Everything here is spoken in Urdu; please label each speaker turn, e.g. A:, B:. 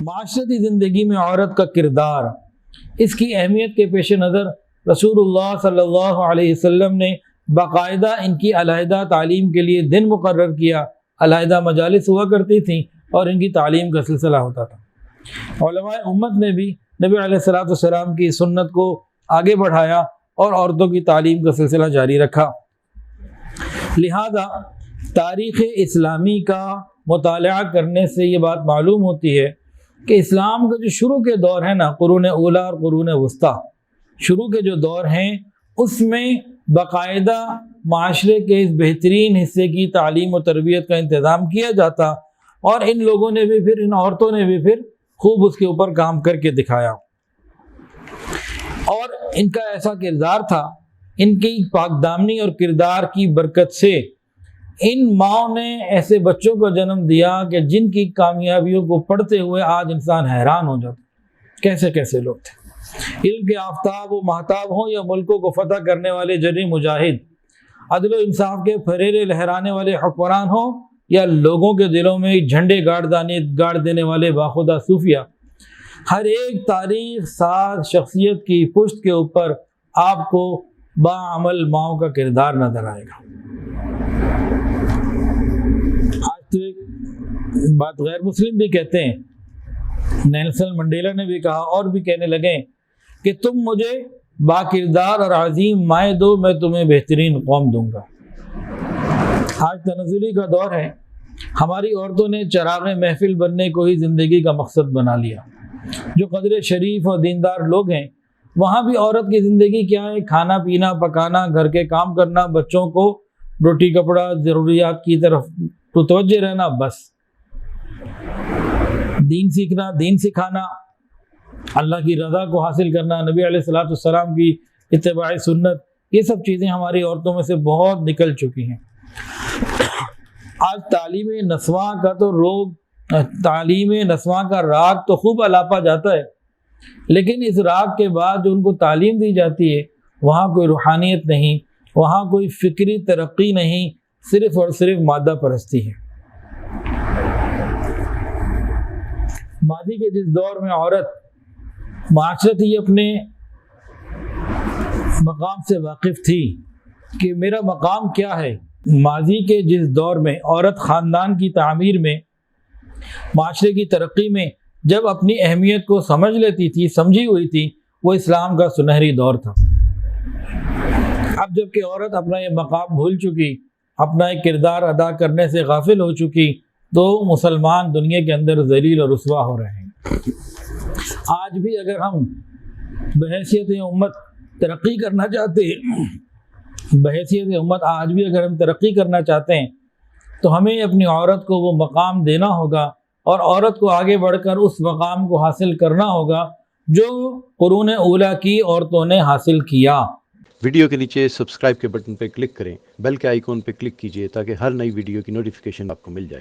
A: معاشرتی زندگی میں عورت کا کردار، اس کی اہمیت کے پیش نظر رسول اللہ صلی اللہ علیہ وسلم نے باقاعدہ ان کی علیحدہ تعلیم کے لیے دن مقرر کیا، علیحدہ مجالس ہوا کرتی تھیں اور ان کی تعلیم کا سلسلہ ہوتا تھا۔ علماء امت نے بھی نبی علیہ الصلوۃ والسلام کی سنت کو آگے بڑھایا اور عورتوں کی تعلیم کا سلسلہ جاری رکھا۔ لہذا تاریخ اسلامی کا مطالعہ کرنے سے یہ بات معلوم ہوتی ہے کہ اسلام کا جو شروع کے دور ہے نا، قرون اولیٰ اور قرون وسطیٰ، شروع کے جو دور ہیں اس میں باقاعدہ معاشرے کے اس بہترین حصے کی تعلیم و تربیت کا انتظام کیا جاتا، اور ان لوگوں نے بھی پھر، ان عورتوں نے بھی پھر خوب اس کے اوپر کام کر کے دکھایا، اور ان کا ایسا کردار تھا، ان کی پاک دامنی اور کردار کی برکت سے ان ماؤں نے ایسے بچوں کو جنم دیا کہ جن کی کامیابیوں کو پڑھتے ہوئے آج انسان حیران ہو جاتا، کیسے کیسے لوگ تھے۔ علم کے آفتاب و مہتاب ہوں یا ملکوں کو فتح کرنے والے جری مجاہد، عدل و انصاف کے پھریرے لہرانے والے حکمران ہوں یا لوگوں کے دلوں میں جھنڈے گاڑ دینے والے باخدا صوفیہ، ہر ایک تاریخ ساز شخصیت کی پشت کے اوپر آپ کو باعمل ماؤں کا کردار نظر آئے گا۔ آج تو ایک بات غیر مسلم بھی کہتے ہیں، نیلسن منڈیلا نے بھی کہا اور بھی کہنے لگے کہ تم مجھے با کردار اور عظیم مائیں دو، میں تمہیں بہترین قوم دوں گا۔ آج تنزلی کا دور ہے، ہماری عورتوں نے چراغ محفل بننے کو ہی زندگی کا مقصد بنا لیا۔ جو قدر شریف اور دیندار لوگ ہیں وہاں بھی عورت کی زندگی کیا ہے؟ کھانا پینا پکانا، گھر کے کام کرنا، بچوں کو روٹی کپڑا ضروریات کی طرف متوجہ رہنا، بس دین سیکھنا، دین سکھانا، اللہ کی رضا کو حاصل کرنا، نبی علیہ الصلوۃ والسلام کی اتباع سنت، یہ سب چیزیں ہماری عورتوں میں سے بہت نکل چکی ہیں۔ آج تعلیم نسواں کا راگ تو خوب الاپا جاتا ہے، لیکن اس راگ کے بعد جو ان کو تعلیم دی جاتی ہے وہاں کوئی روحانیت نہیں، وہاں کوئی فکری ترقی نہیں، صرف اور صرف مادہ پرستی ہے۔ ماضی کے جس دور میں عورت معاشرت ہی اپنے مقام سے واقف تھی کہ میرا مقام کیا ہے، ماضی کے جس دور میں عورت خاندان کی تعمیر میں، معاشرے کی ترقی میں جب اپنی اہمیت کو سمجھ لیتی تھی، سمجھی ہوئی تھی، وہ اسلام کا سنہری دور تھا۔ اب جب کہ عورت اپنا یہ مقام بھول چکی، اپنا ایک کردار ادا کرنے سے غافل ہو چکی، تو مسلمان دنیا کے اندر ذلیل اور رسوا ہو رہے ہیں۔ آج بھی اگر ہم بحیثیت امت ترقی کرنا چاہتے ہیں، آج بھی اگر ہم ترقی کرنا چاہتے ہیں تو ہمیں اپنی عورت کو وہ مقام دینا ہوگا، اور عورت کو آگے بڑھ کر اس مقام کو حاصل کرنا ہوگا جو قرون اولیٰ کی عورتوں نے حاصل کیا۔
B: ویڈیو کے نیچے سبسکرائب کے بٹن پہ کلک کریں، بیل کے آئیکن پہ کلک کیجئے تاکہ ہر نئی ویڈیو کی نوٹیفیکیشن آپ کو مل جائے۔